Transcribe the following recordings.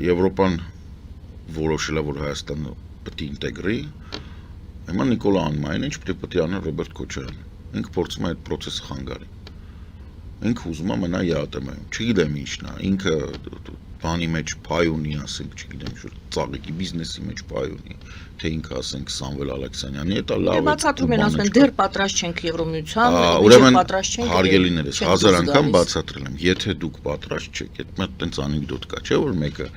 Եվրոպան որոշել է, որ Հայաստանը պետք է ինտեգրի, հիմա Նիկոլա անում այն, ինչ պետք է անի Ռոբերտ Քոչարյանը, ինքը փորձում է այդ process-ը խանգարի, ինքը ուզում է մնա ԵԱՏՄ-ում, չգիտեմ ինչն է, ինքը բանի մեջ փայ ունի, ասենք, չգիտեմ, շուտ ծաղիկի բիզնեսի մեջ փայ ունի, թե ինքը ասենք Սամվել Ալեքսանյանի, դա լավ է։ Բացատրում են, ասում են, դեռ պատրաստ չենք Եվրոմիության, ուրեմն պատրաստ չենք։ հարգելիներս, 1000 անգամ բացատրել եմ, եթե դուք պատրաստ չեք, այդ մի տենց անեկդոտ կա, չէ՞ որ մեկը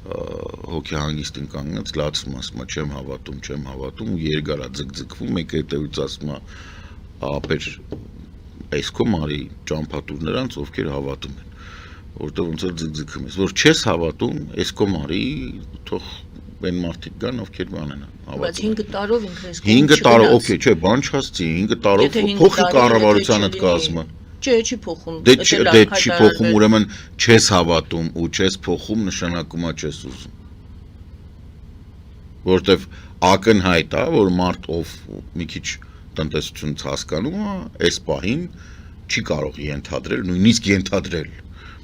հոգեհանգիստին կանգնած լացում ասում է, չեմ հավատում, ու երկարա ձգձգվում, մեկը հետևից ասում է, ապեր այս քո մարի ճամփատուր նրանց, ովքեր հավատում են, որտեղ ոնց որ ձգձգում ես, որ չես հավատում, այս քո մարի թող այն մարդիկ կան, ովքեր բան են հավատում։ Բայց 5 տարով ինքը այս 5 տարով, օքեյ, չէ, բան չասցի, 5 տարով փոխի կառավարությանը կազմը։ Չէ, չի փոխում։ Դե չի փոխում, ուրեմն չես հավատում ու չես փոխում նշանակում է չես ուզում։ Որտեվ ակնհայտ է, որ մարդ ով մի քիչ տնտեսությունից հասկանում է, այս պահին չի կարող ենթադրել, նույնիսկ ենթադրել,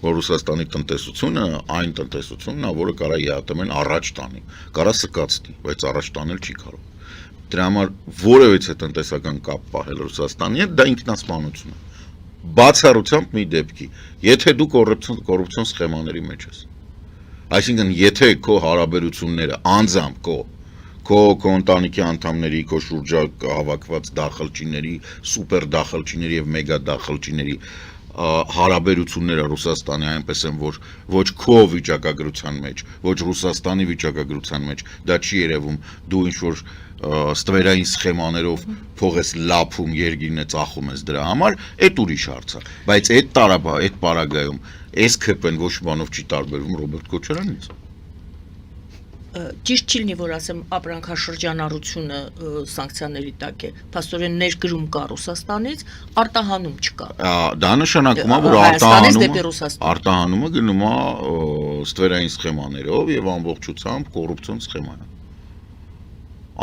որ Ռուսաստանի տնտեսությունը այն տնտեսությունն է, որը կարա ԵԱՏՄ-ն առաջ տանի, կարա սկացնի, բայց առաջ տանել չի կարող։ Դրա համար որևէ տնտեսական կապ պահել Ռուսաստանի հետ, դա ինքնասպանություն է։ Բացառությամբ մի դեպքի, եթե դու կոռուպցիոն սխեմաների մեջ ես։ Այսինքն, եթե քո հարաբերությունները անձամբ քո ընտանիքի անդամների, քո շուրջը հավաքված դախլչիների, սուպեր դախլչիների եւ մեգա դախլչիների հարաբերությունները Ռուսաստանի այնպես են, որ ոչ քո վիճակագրության մեջ, ոչ Ռուսաստանի վիճակագրության մեջ դա չի երևում, դու ինչ որ ստվերային սխեմաներով փող ես լափում, երգիրն է ծախում ես դրա համար, այդ ուրիշ հարց է, բայց այդ պարագայում այս ԿՊ-ն ոչ բանով չի տարբերվում Ռոբերտ Քոչարյանից։ Ճիշտ չի լինի, որ ասեմ ապրանքաշրջանառությունը սանկցիաների տակ է, փաստորեն ներկրում կա Ռուսաստանից, արտահանում չկա։ Դա նշանակում է, որ արտահանումը գնում է ստվերային սխեմաներով եւ ամբողջությամբ կոռուպցիոն սխեմա է։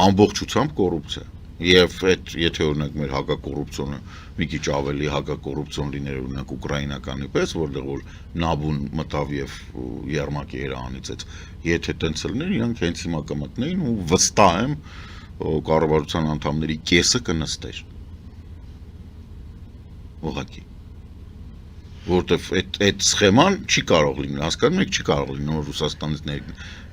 Ամբողջությամբ կոռուպցիա։ Եվ այդ եթե օրինակ մեր հակակոռուպցիոնը մի քիչ ավելի հակակոռուպցիոն լիներ օրինակ ուկրաինականի պես, որտեղ որ Նաբուն մտավ եւ Երմակի երանից, եթե տենց լիներ, իրանք հենց հիմա կմտնեին ու վստահ եմ կառավարության անդամների կեսը կնստեր։ Ուղղակի որտեվ այդ սխեման չի կարող լինել, հասկանում եք, չի կարող լինել, որ Ռուսաստանից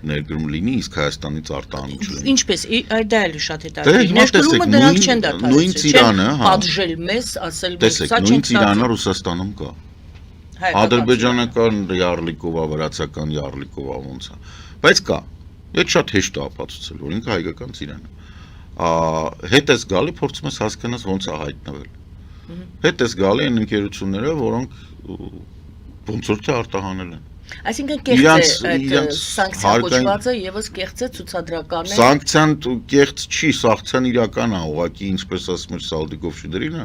ներգրում լինի, իսկ Հայաստանից արտահանում չլինի։ Ինչպես, դա էլ շատ հետաքրքիր։ Ներկրումը դրանք չեն դադարեցրել, չեն պատժել մեզ, ասել, որ սա չենք նույն Իրանը Ռուսաստանում կա։ Ադրբեջանական Յարլիկովա, վրացական Յարլիկովա ոնց է, բայց կա։ Այդ շատ հեշտ է ապացուցել, որ ինքը հայկական Իրան է։ Հետ ես գալի, փորձում ես հասկանալ ոնց է հայտնվել։ Հետ ես գալի այն ընկերությունները, որոնք ոնց որ թե արտահանել են։ Այսինքն կեղծ է այդ սանկցիա կոչվածը եւս կեղծ է ցուցադրական է։ Սանկցիան կեղծ չի, սանկցիան իրական է, ուղղակի ինչպես ասում էր Սալդիկով Շիդերինը,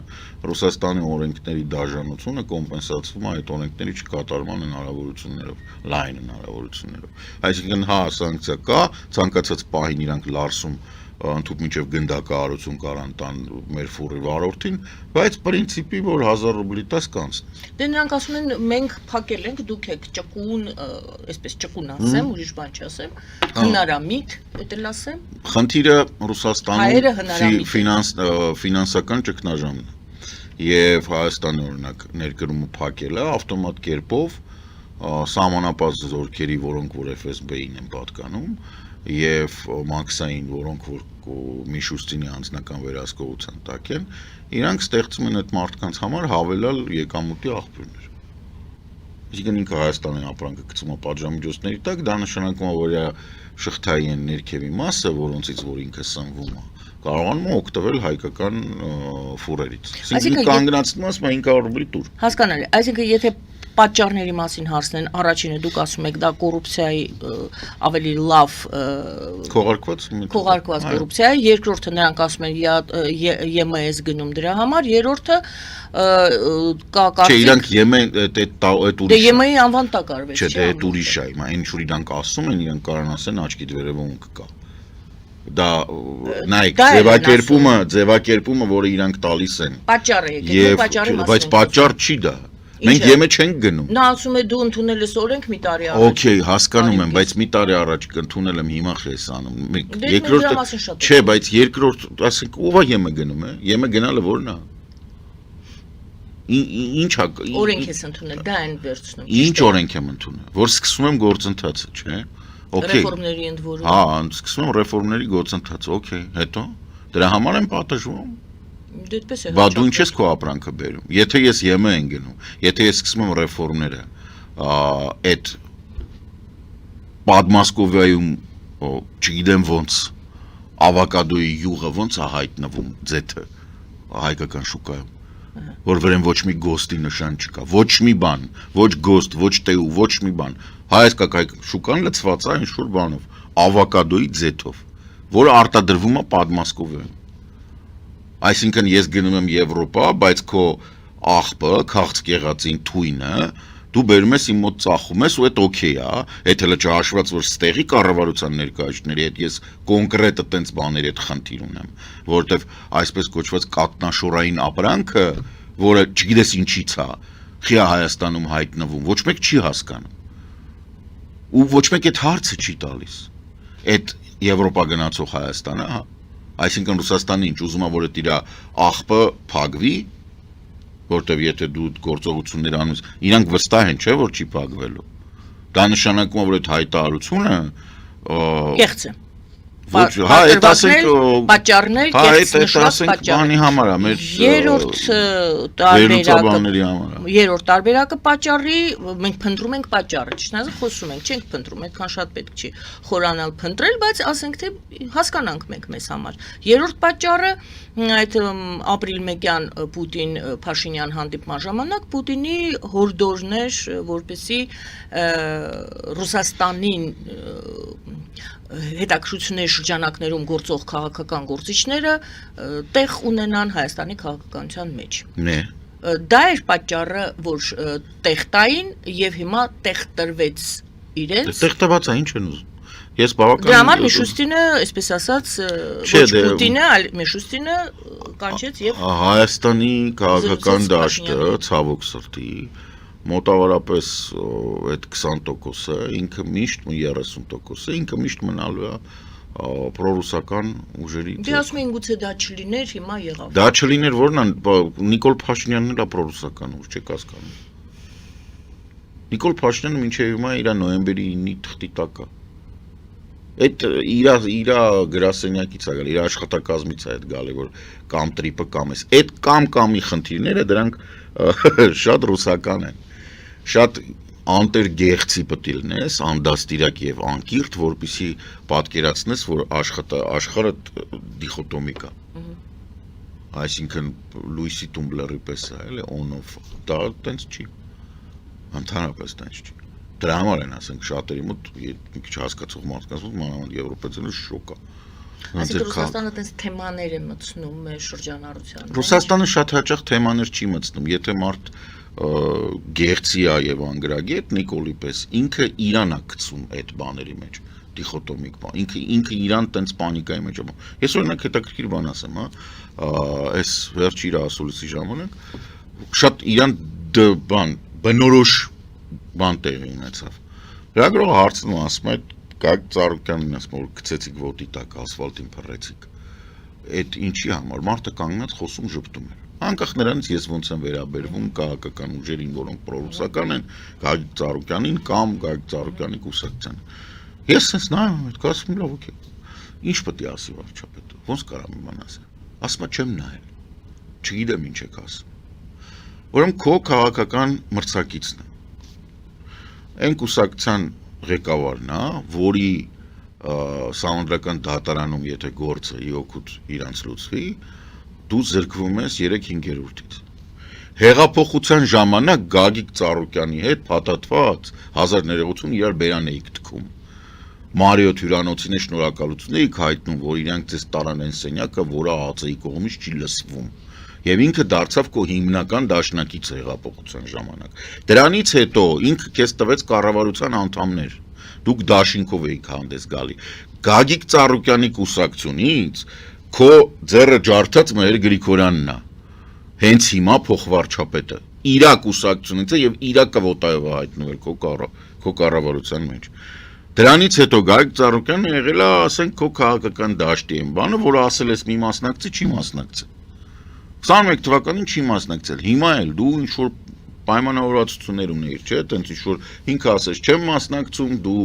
Ռուսաստանի օրենքների դաժանությունը կոմպենսացվում է այդ օրենքների չկատարման հնարավորություններով, լայն հնարավորություններով։ Այսինքն հա սանկցիա կա, ցանկացած պահին իրանք լարսում ընդհուպ մինչև գնդակահարություն կարան տան մեր ֆուրի վարորդին, բայց պրինցիպի, որ 1000 ռուբլի տաս կանցնի։ Դե նրանք ասում են, մենք փակել ենք, դուք եք ճկուն, այսպես ճկուն ասեմ, ուրիշ բան չասեմ, հնարամիտ, դա էլ ասեմ։ Խնդիրը Ռուսաստանում ֆինանսական ճգնաժամն է։ Եվ Հայաստանի օրինակ ներկրումը փակելը ավտոմատ կերպով սահմանապահ զորքերի, որոնք որ FSB-ին են պատկանում, եւ մաքսային, որոնք որ Միշուստինի անձնական վերահսկողության տակ են, իրանք ստեղծում են այդ մարդկանց համար հավելյալ եկամուտի աղբյուրներ։ Այսինքն ինքը Հայաստանի ապրանքը գցում է պատժամիջոցների տակ, դա նշանակում է, որ շղթայի ներքևի մասը, որոնցից որ ինքը սնվում է, կարողանում է օգտվել հայկական ֆուրերից։ Այսինքն կանգնացնում ես 500 ռուբլի տուր։ Հասկանալի, այսինքն եթե պատճառների մասին հարցնեն, առաջինը դուք ասում եք դա կոռուպցիայի ավելի լավ քողարկված կոռուպցիա է, երկրորդը նրանք ասում են ԵՄ-ից գնում դրա համար, երրորդը կա կարծիք։ Չէ, իրանք այդ ուրիշ։ Դե ԵՄ-ի անվան տակ արվեց։ Չէ, դե այդ ուրիշ է, հիմա այն ինչ որ իրանք ասում են, իրանք կարան ասեն աչքի դվերևոնք կա։ Դա նայեք, ձևակերպումը, որը իրանք տալիս են։ Պատճառը եկեք, պատճառի մասին։ Բայց պատճառ չի դա։ Մենք ԵՄ չենք գնում։ Նա ասում է դու ընդունել ես օրենք մի տարի առաջ։ Okay, հասկանում եմ, բայց մի տարի առաջ ընդունել եմ, հիմա խես անում։ Երկրորդ չէ, բայց երկրորդ, ասենք, ով է ԵՄ գնում է։ ԵՄ գնալը ո՞րն է։ Ինչ է։ Օրենք ես ընդունել, դա են վերցնում։ Ինչ օրենք եմ ընդունել, որ սկսում եմ գործընթացը, չէ՞։ Okay։ Ռեֆորմների ընդ որում։ Հա, սկսում եմ ռեֆորմների գործընթացը, okay, հետո դրա համար եմ պատժվում։ Դայդպես է։ Բա դու ինչ ես քո ապրանքը բերում։ Եթե ես ԵՄ են գնում, եթե ես սկսում եմ ռեֆորմները, այդ Պատմասկովիայում, չգիտեմ ոնց, ավոկադոյի յուղը ոնց է հայտնվում ձեթը հայկական շուկայում, որ վրան ոչ մի գոստի նշան չկա, ոչ մի բան, ոչ գոստ, ոչ տեու, ոչ մի բան։ Հայ շուկան լցված է ինչ-որ բանով, ավոկադոյի ձեթով, որը արտադրվում է Պատմասկովիայում։ Այսինքն ես գնում եմ Եվրոպա, բայց քո աղբը, քաղցկ եղածին թույնը, դու բերում ես իմ մոտ ծախում ես ու այդ օքեյ է, այդ հələ չհաշված որ ստեղի կառավարության ներկայացուցիչների հետ ես կոնկրետ այտենց բաների հետ խնդիր ունեմ, որովհետև այսպես կոչված կատնաշորային ապրանքը, որը չգիտես ինչից է, խի է Հայաստանում հայտնվում, ոչ մեկ չի հասկանում։ Ու ոչ մեկ այդ հարցը չի տալիս։ Այդ Եվրոպա գնացող Հայաստանը, հա, այսինքն Ռուսաստանը ինչ ուզում է որ այդ իր աղբը փակվի, որտեվ եթե դու գործողություններ անում ես, իրանք վստահ են, չէ՞ որ չի փակվելու։ Դա նշանակում է որ այդ հայտարարությունը կեղծ է։ Հա, այդ ասենք պատճառներ կեղծ նշված բանի համար է, մեր երրորդ տարբերակը պատճառի, մենք փնտրում ենք պատճառը, ճիշտ է, խոսում ենք, չենք փնտրում, այդքան շատ պետք չի խորանալ փնտրել, բայց ասենք թե հասկանանք մենք մեզ համար։ Երրորդ պատճառը այդ ապրիլ 1-յան Պուտին-Փաշինյան հանդիպման ժամանակ Պուտինի հորդորն էր, որպեսզի Ռուսաստանին հետաքրքրությունների շրջանակներում գործող քաղաքական գործիչները տեղ ունենան Հայաստանի քաղաքականության մեջ։ Դա էր պատճառը, որ տեղ տային եւ հիմա տեղ տրվեց իրենց։ Տեղ տված է, ինչ են ուզում։ Ես բավական Դրա համար Միշուստինը, այսպես ասած, ոչ Պուտինը, այլ Միշուստինը կանչեց եւ Հայաստանի քաղաքական դաշտը ցավոք սրտի մոտավորապես այդ 20%-ը ինքը միշտ 30%-ը ինքը միշտ մնալու է պրոռուսական ուժերի։ Դե ասում են գուցե դա չլիներ, հիմա եղավ։ Դա չլիներ, որն է Նիկոլ Փաշինյանն էլ է պրոռուսական ուժ, չեք հասկանում։ Նիկոլ Փաշինյանը մինչև հիմա իր նոյեմբերի 9-ի թղթի տակ է։ Այդ իր գրասենյակից է գալի, իր աշխատակազմից է այդ գալի, որ կամ տրիպը կամ էս։ Այդ կամ-կամի խնդիրները դրանք շատ ռուսական են։ Շատ անտերգեղցի պետք է լինես, անդաստիրակ եւ անկիրթ, որպեսզի պատկերացնես, որ աշխարհը դիխոտոմիկ է։ Այսինքն Լուիսի Տումբլերի պես է, էլի on-off։ Դա տենց չի։ Ընդհանրապես տենց չի։ Դրա համար են ասենք շատերի մոտ մի քիչ հասկացող մարդկանց մոտ մանավանդ եվրոպացիները շոկ է։ Այսինքն Ռուսաստանը տենց թեմաներ է մտցնում մեր շրջանառության։ Ռուսաստանը շատ հաճախ թեմաներ չի մտցնում, եթե մարդ գեղցի է եւ անգրագետ Նիկոլի պես, ինքը իրան է գցում այդ բաների մեջ, դիխոտոմիկ բան, ինքը իրան տենց պանիկայի մեջ է։ Ես օրինակ հետաքրքիր բան ասեմ, հա, այս վերջի իր ասուլիսի ժամանակ շատ իրան բան բնորոշ բան տեղի ունեցավ։ Լրագրողը հարցնում ասում է, Գագիկ Ծառուկյանին ասում որ գցեցիք ոտի տակ ասֆալտին փռեցիք։ Այդ ինչի համար մարդը կանգնած խոսում ժպտում էր։ Անկախ նրանից ես ոնց եմ վերաբերվում քաղաքական ուժերին, որոնք պրոռուսական են, Գագիկ Ծառուկյանին կամ Գագիկ Ծառուկյանի կուսակցությանը։ Ես sense նայում եմ, այդ ասում լավ, օքեյ։ Ինչ պետք է ասի վարչապետը։ Ոնց կարամ իմանալ ասել։ Ասում եմ չեմ նայել։ Չգիտեմ ինչ եք ասում։ Ուրեմն քո քաղաքական մրցակիցն է։ Այն կուսակցության ղեկավարն է, որի սահմանադրական դատարանում եթե գործը իօգուտ իրանց լուծվի, դու զրկվում ես 3/5-ից։ Հեղափոխության ժամանակ Գագիկ Ծառուկյանի հետ փաթաթված 1000 ներողություն իրար բերան էիք թքում։ Մարիոթ հյուրանոցին է շնորհակալություն էիք հայտնում, որ իրանք ձեզ տարան այն սենյակը, որը ԱԱԾ-ի կողմից չի լսվում։ Եվ ինքը դարձավ քո հիմնական դաշնակիցը հեղափոխության ժամանակ։ Դրանից հետո ինքը քեզ տվեց կառավարության անդամներ։ Դուք դաշինքով էիք հանդես գալի։ Գագիկ Ծառուկյանի կուսակցությունից քո ձեռը ջարդած Մհեր Գրիգորյանն է։ Հենց հիմա փոխվարչապետը։ իրա կուսակցությունից է եւ իրա կվոտայով է հայտնվել քո կառավարության մեջ։ Դրանից հետո Գագիկ Ծառուկյանը եղել է, ասենք, քո քաղաքական դաշտի այն բանը, որը ասել ես մի մասնակցի, չի մասնակցել։ 21 թվականին չի մասնակցել։ Հիմա էլ դու ինչ որ պայմանավորվածություններ ունեիր, չէ՞, տենց ինչ որ ինքը ասես չեմ մասնակցում, դու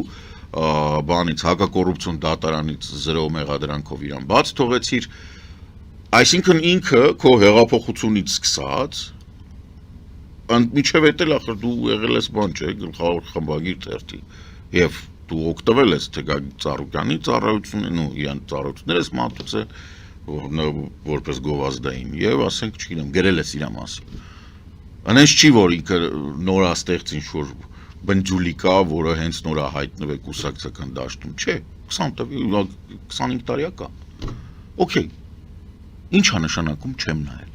բանից հակակոռուպցիոն դատարանից 0 մեղադրանքով իրան բաց թողեցիր։ Այսինքն ինքը քո հեղափոխությունից սկսած մինչև էդ էլ ախր դու եղել ես բան, չէ, գլխավոր խմբագիր թերթի եւ դու օգտվել ես թե Գագիկ Ծառուկյանի ծառայությունն ու իրան ծառայությունները ես մատուցել որպես գովազդային եւ ասենք չգիտեմ գրել ես իր մասին։ Անենց չի որ ինքը նորաստեղծ ինչ որ բնջուլի կա, որը հենց նոր է հայտնվել կուսակցական դաշտում, չէ, 25 տարի կա։ Okay։ Ինչ է նշանակում չեմ նայել։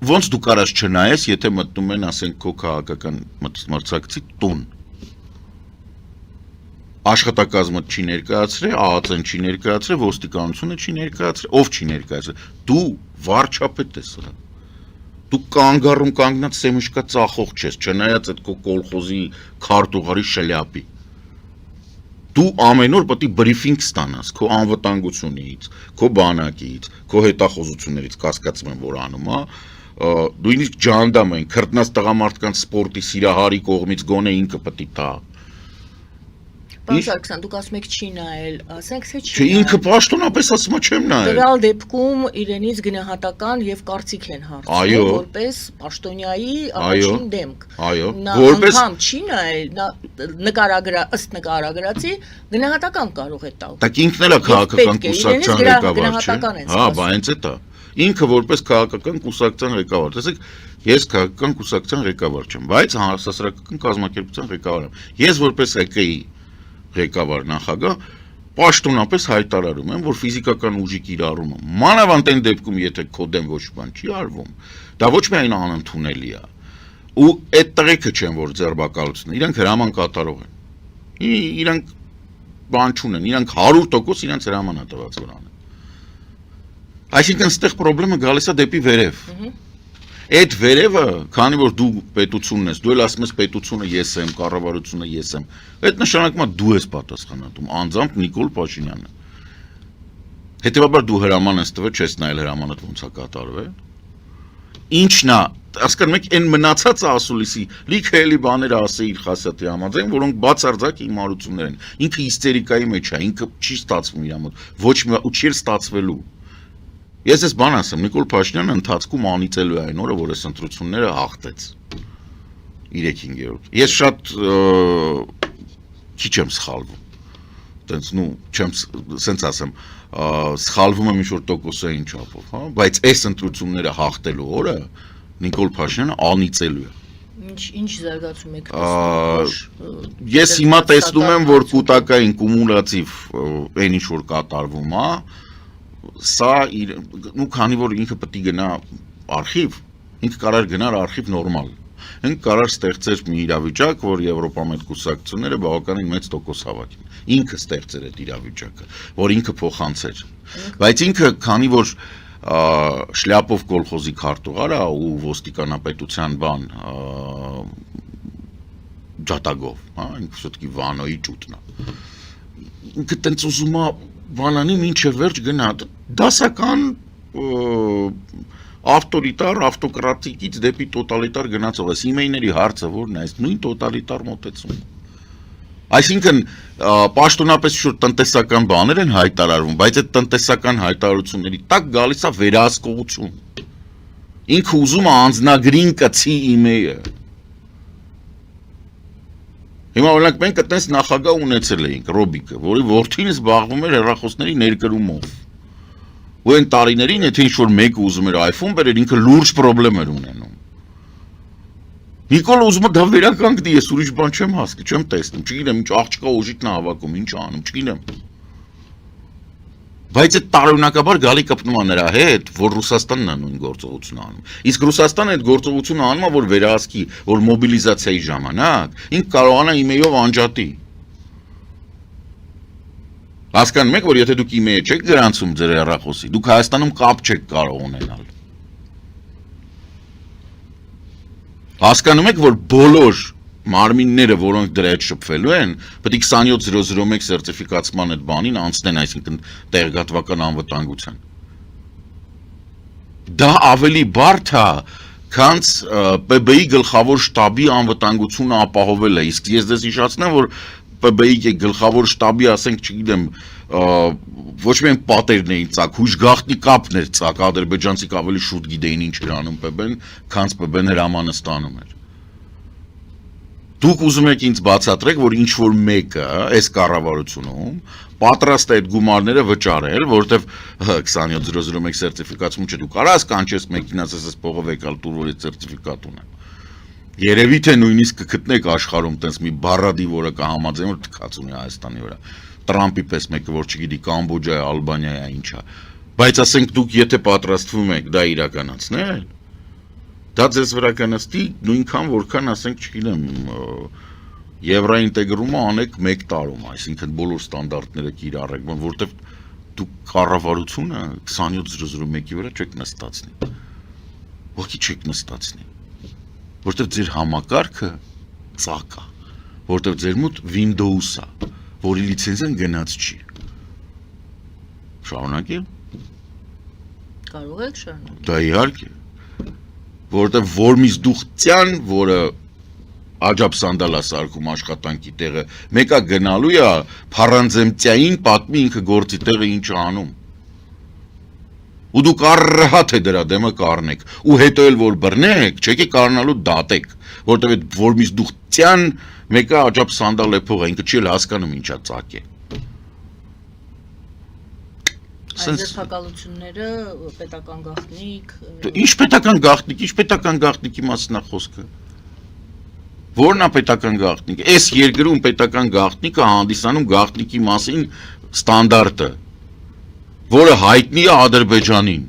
Ոնց դու կարաս չնայես, եթե մտնում են, ասենք, քո քաղաքական մրցակցի տուն։ Աշխատակազմը չի ներկայացրել, ԱԱԾ-ն չի ներկայացրել, ոստիկանությունը չի ներկայացրել, ով չի ներկայացրել։ Դու վարչապետ ես սրա։ Դու կանգառում կանգնած սեմուշկա ծախող չես, չնայած այդ քո կոլխոզի քարտուղարի շլյապի։ Դու ամեն օր պետք է բրիֆինգ ստանաս քո անվտանգությունից, քո բանակից, քո հետախուզություններից, կասկածում եմ, որ անում է, դու ինձ ջանդամ են, քրտնած տղամարդկանց սպորտի սիրահարի կողմից գոնե ինքը պետք է տա։ Պարոն Սարգսյան, դուք ասում եք չի նայել, ասենք թե չի։ Չէ, ինքը պաշտոնապես ասում է չեմ նայել։ Տվյալ դեպքում իրենից գնահատական եւ կարծիք են հարցնում, որպես պաշտոնյայի առաջին դեմք։ Այո, որպես անգամ չի նայել, ըստ նկարագրացի գնահատական կարող է տալ։ Տակ ինքն էլ է քաղաքական կուսակցության ղեկավար, չէ՞։ Հա, բա հենց է դա։ Ինքը որպես քաղաքական կուսակցության ղեկավար, տեսեք, ես քաղաքական կուսակցության ղեկավար չեմ, բայց հասարակական կազմակերպության ղեկավար եմ։ Ես որպես ՀԿ-ի ղեկավար նախագահ պաշտոնապես հայտարարում եմ, որ ֆիզիկական ուժի կիրառումը մանավանդ այն դեպքում, եթե քո դեմ ոչ բան չի արվում, դա ոչ միայն անընդունելի է։ Ու այդ տղեկը չեն, որ ձերբակալությունն, իրանք հրաման կատարող են։ Իրանք բան չունեն, իրանք 100% իրանք հրաման է տված որ անեն։ Այսինքն այստեղ խնդրումը գալիս է դեպի վերև։ Այդ վերևը, քանի որ դու պետությունն ես, դու էլ ասում ես պետությունը ես եմ, կառավարությունը ես եմ, այդ նշանակում է դու ես պատասխանատու, անձամբ Նիկոլ Փաշինյանը։ Հետևաբար դու հրաման ես տվել, չես նայել հրամանը ոնց է կատարվել։ Ինչն է, հասկանում եք, այն մնացածը ասուլիսի լիքը էլի բաներ ասել իր Խասյաթի համաձայն, որոնք բացարձակ հիմարություններ են։ Ինքը հիստերիկայի մեջ է, ինքը չի ստացվում իր մոտ, ոչ մի ու չի ստացվելու։ Ես ես բան ասեմ, Նիկոլ Փաշինյանը ընթացքում անիծելու է այն օրը, որ այս ընտրությունները հաղթեց 3-5-րդ։ Ես շատ քիչ եմ սխալվում։ Տենց նու չեմ սենց ասեմ, սխալվում եմ ինչ-որ տոկոսային չափով, հա, բայց այս ընտրությունները հաղթելու օրը Նիկոլ Փաշինյանը անիծելու է։ Ինչ զարգացում եք տեսնում։ Ես հիմա տեսնում եմ, որ կൂട്ടակային կումուլատիվ այն ինչ որ կատարվում է, սա ու քանի որ ինքը պետք է գնա արխիվ, ինքը կարող գնար արխիվ նորմալ։ Ինքը կարող ստեղծեր մի իրավիճակ, որ Եվրոպամետ կուսակցությունները բավականին մեծ տոկոս հավաքեն։ Ինքը ստեղծեր այդ իրավիճակը, որ ինքը փոխանցեր։ Բայց ինքը քանի որ շլյապով կոլխոզի քարտուղար է ու ոստիկանապետության բան ջատագով, հա, ինքը շուտկի Վանոյի ճուտն է։ Ինքը տենց ուզում է բանանի մինչև վերջ գնա դասական ավտորիտար, ավտոկրատիկից դեպի տոտալիտար գնացող է։ Սիմեյների հարցը որն է, այս նույն տոտալիտար մոտեցում։ Այսինքն պաշտոնապես շուտ տնտեսական բաներ են հայտարարվում, բայց այդ տնտեսական հայտարարությունների տակ գալիս է վերահսկողություն։ Ինքը ուզում է անձնագրին կցի իմեյը։ Հիմա օրինակ մենք այդպես նախագահ ունեցել էինք Ռոբիկը, որի որդին զբաղվում էր հեռախոսների ներկրումով։ Ու այն տարիներին, եթե ինչ-որ մեկը ուզում էր iPhone բերել, ինքը լուրջ խնդրեմ էր ունենում։ Նիկոլ ուզում է դա վերականգնի, ես ուրիշ բան չեմ հասկանում, չեմ տեսնում, չգիտեմ ինչ աղջկա օժիտն է հավաքում, ինչ անում, չգիտեմ։ Բայց այդ տարօրինակաբար գալի կպնում է նրա հետ, որ Ռուսաստանն է նույն գործողությունը անում։ Իսկ Ռուսաստանը այդ գործողությունը անում է, որ վերահսկի, որ մոբիլիզացիայի ժամանակ ինքը կարողանա իմեյով անջատի։ Հասկանում եք, որ եթե դուք իմեյը չեք գրանցում ձեր հեռախոսի, դուք Հայաստանում կապ չեք կարող ունենալ։ Հասկանում եք, որ բոլոր մարմինները, որոնք դրա հետ շփվելու են, պետք է 27001 սերտիֆիկացման այդ բանին անցնեն, այսինքն տեղեկատվական անվտանգության։ Դա ավելի բարդ է, քան ՊԲ-ի գլխավոր շտաբի անվտանգությունը ապահովելը, իսկ ես դες հիշեցնեմ, որ ՊԲ-ի գլխավոր շտաբի, ասենք, չգիտեմ, ոչ միայն պատերն էին ծակ, հույժ գաղտնի կապն էր ծակ, ադրբեջանցիք ավելի շուտ գիտեին ինչ էր անում ՊԲ-ն, քան ՊԲ-ն հրամանը ստանում էր։ Դուք ուզում եք ինձ բացատրեք, որ ինչ որ մեկը այս կառավարությունում պատրաստ է այդ գումարները վճարել, որովհետև 27001 սերտիֆիկացում չէ, դու կարաս կանչես մեքենաս, ասես փողով եկալ տուր, որ այդ սերտիֆիկատ ունեմ։ Երևի թե նույնիսկ կգտնեք աշխարհում տես մի բառադի, որը կհամաձայն որ թքած ունի Հայաստանի վրա։ Տրամպի պես մեկը, որ չգիտի Կամբոջա է, Ալբանիա է, ինչա։ Բայց ասենք դուք եթե պատրաստվում եք դա իրականացնել, դա ձեզ վրա կնստի նույնքան որքան ասենք չգիտեմ եվրոինտեգրումը անեք 1 տարում, այսինքն բոլոր ստանդարտները կիրառեք, որովհետև դուք կառավարությունը 2701-ի վրա չեք նստածնի։ Ողքի չեք նստածնի։ Որովհետև ձեր համակարգը ծակ է, որովհետև ձեր մոտ Windows է, որի լիցենզիան գնաց չի։ Շարունակեմ։ Կարող եք շարունակել։ Դա իհարկե որովհետև Որմիզ Դուխտյան, որը աջապ սանդալա սարքում աշխատանքի տեղը, մեկա գնալու է փառանձեմտյային պատմի ինքը գործի տեղը ինչ անում։ Ու դուք առհատ է դրա դեմը կառնեք, ու հետո էլ որ բռնեք, չեք կարնալու դատեք, որովհետև այդ Որմիզ Դուխտյան մեկա աջապ սանդալ է փողը, ինքը չի էլ հասկանում ինչա ծակ է։ Այս ձերբակալությունները պետական գաղտնիք։ Ինչ պետական գաղտնիքի մասն է խոսքը։ Որն է պետական գաղտնիք։ Այս երկրում պետական գաղտնիքը հանդիսանում գաղտնիքի մասին ստանդարտը, որը հայտնի է Ադրբեջանին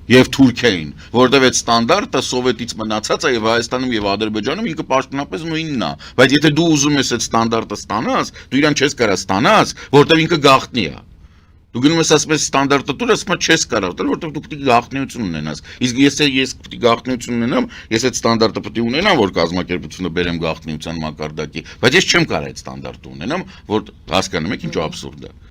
եւ Թուրքիային, որովհետեւ այդ ստանդարտը սովետից մնացած է եւ Հայաստանում եւ Ադրբեջանում ինքը պաշտոնապես նույնն է, բայց եթե դու ուզում ես այդ ստանդարտը ստանաս, դու իրան չես կարա ստանաս, որովհետեւ ինքը գաղտնի է։ Դու գնում ես ասում ես ստանդարտը տուր, ասում ես չես կարող տալ, որովհետև դու պետք է գաղտնիություն ունենաս։ Իսկ ես պետք է գաղտնիություն ունենամ, ես այդ ստանդարտը պետք է ունենամ, որ կազմակերպությունը բերեմ գաղտնիության մակարդակի, բայց ես չեմ կարող այդ ստանդարտը ունենամ, որ հասկանում եք ինչ աբսուրդ է։